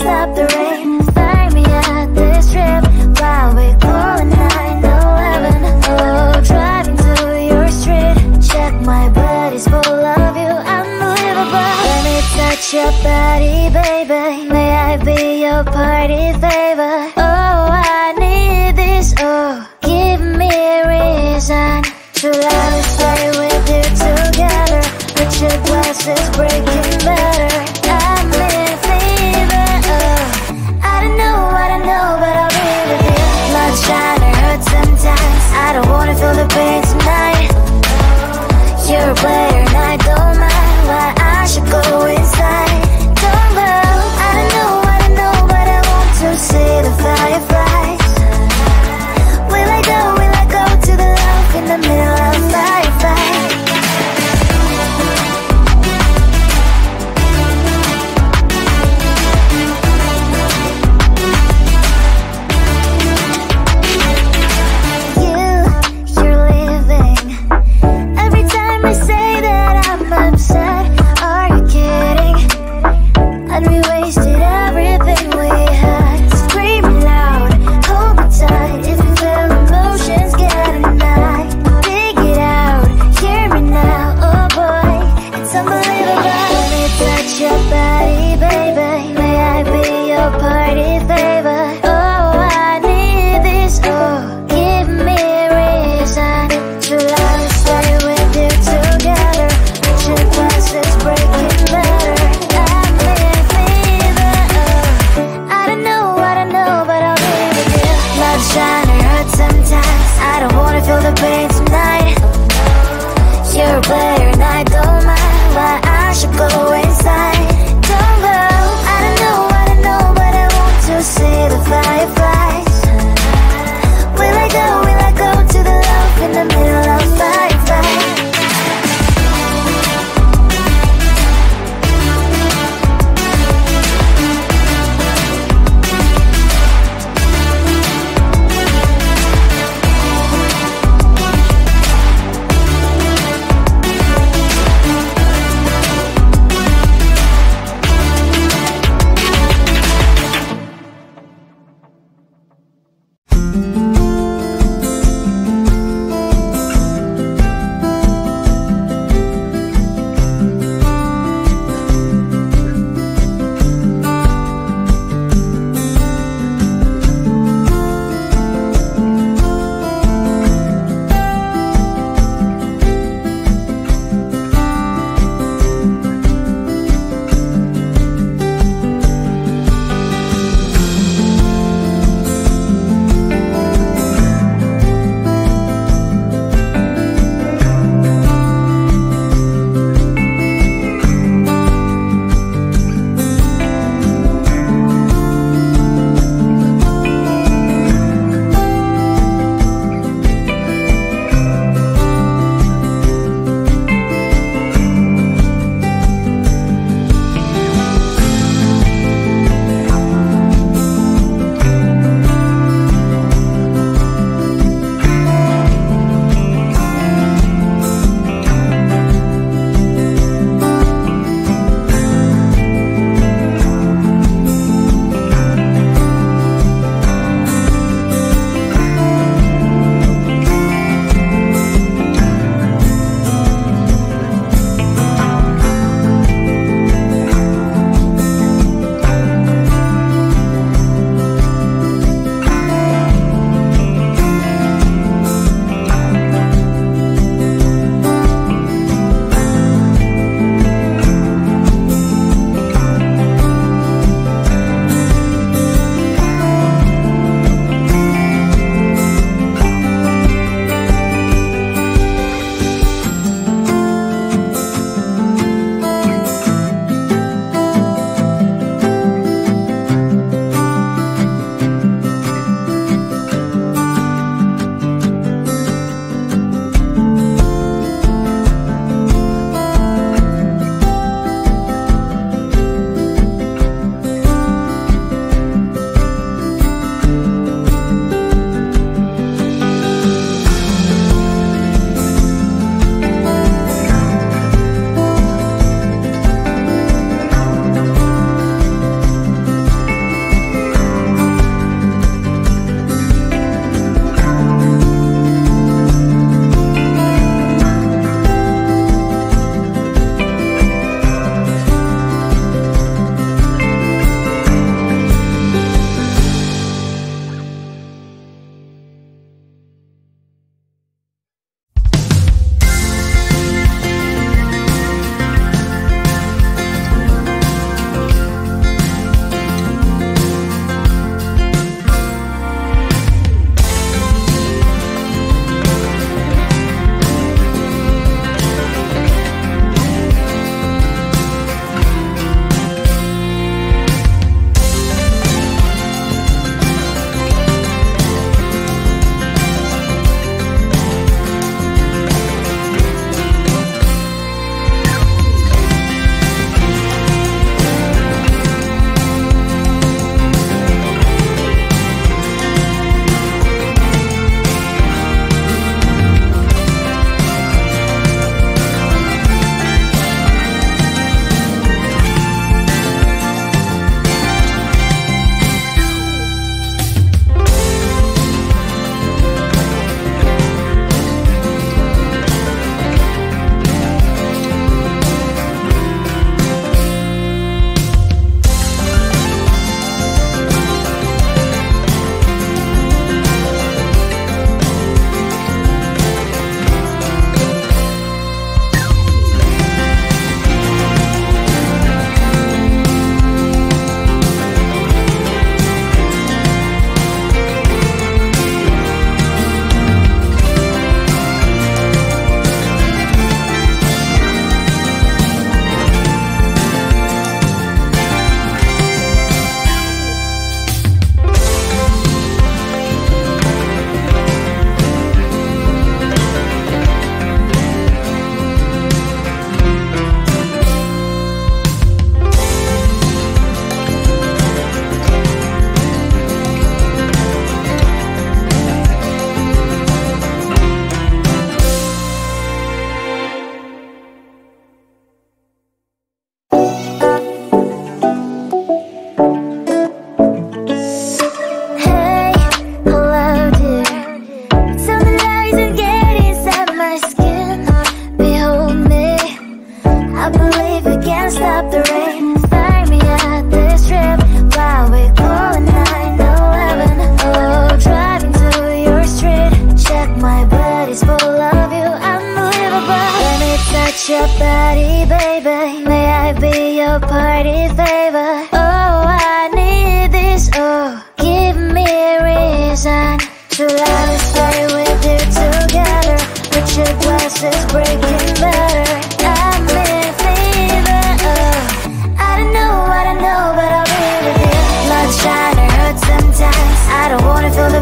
stop the rain. Find me at this trip while we're going 9/11. Oh, driving to your street. Check my body's full of you, unbelievable. Let me touch your body, baby. May I be your party favor? Oh, I need this. Oh, give me a reason to let me stay with you together. Put your glasses breaking better. I'm in fever. Oh, I don't know, but I'll be with you. Blood trying to hurt sometimes. I don't wanna feel the pain tonight. You're a player and I don't mind. Why I should go inside. Don't go. I don't know, but I want to see the fire.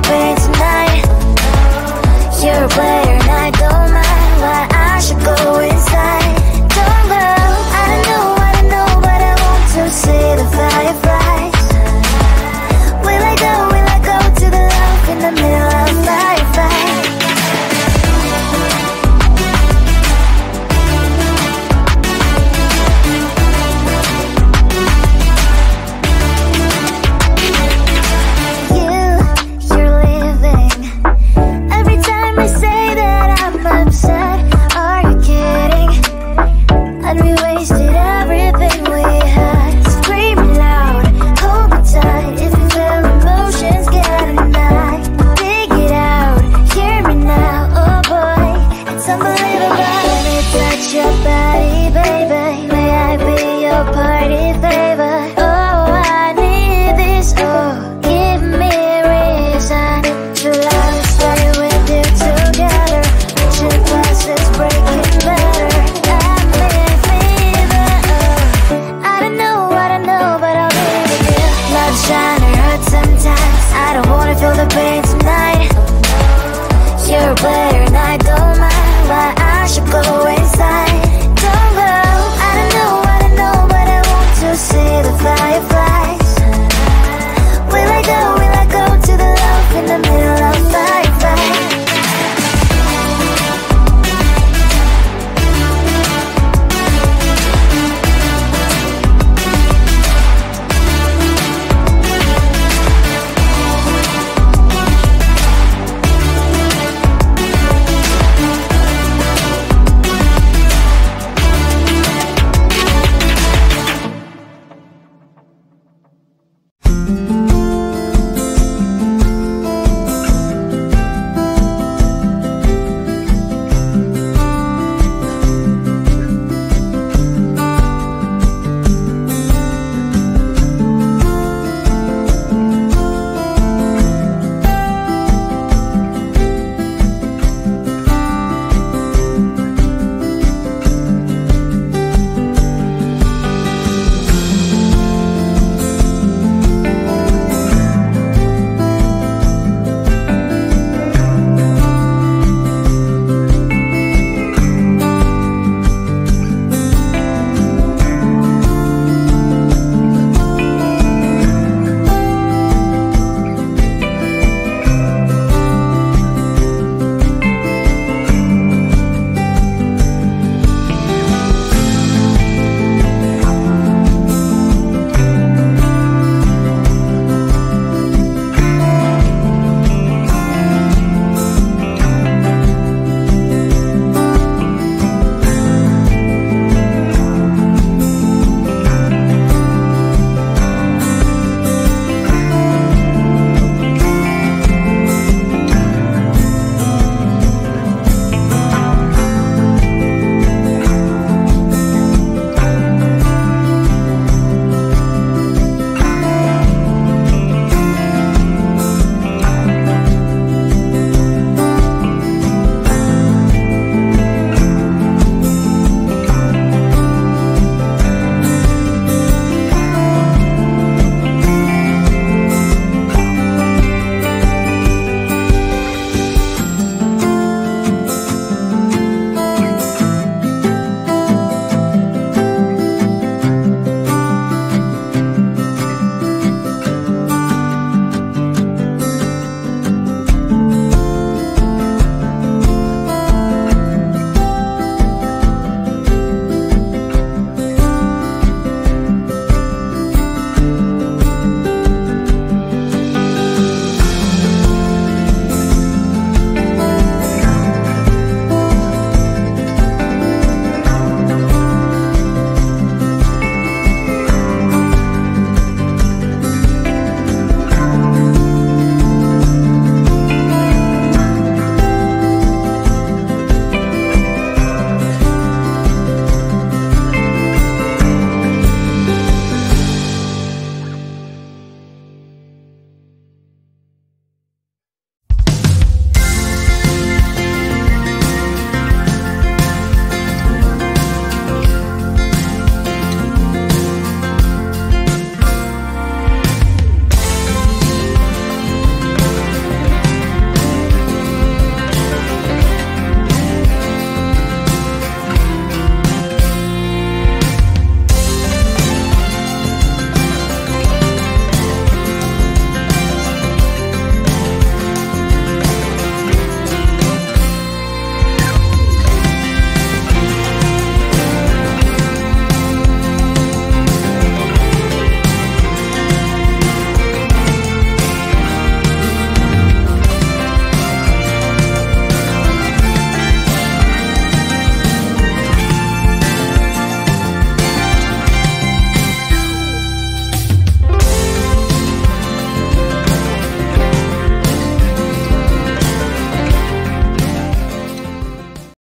pain tonight. You're a player and I don't mind why I should go inside. Don't go, I don't know, but I want to see the fireflies. Will I go to the love in the middle of firefight? You're leaving. Every time I say that I'm upset, are you kidding? And we wasted everything we had. Screaming loud, hold me tight. If you feel emotions getting high, dig it out, hear me now. Oh boy, it's unbelievable. Let me touch your body, baby. May I be your party favor? Oh, I need this. Oh, give me a reason to love, stay with you together. Picture glasses breaking better. I'm in fever. Oh, I don't know, but I'll be with you. Love's trying to hurt sometimes. I don't wanna feel the pain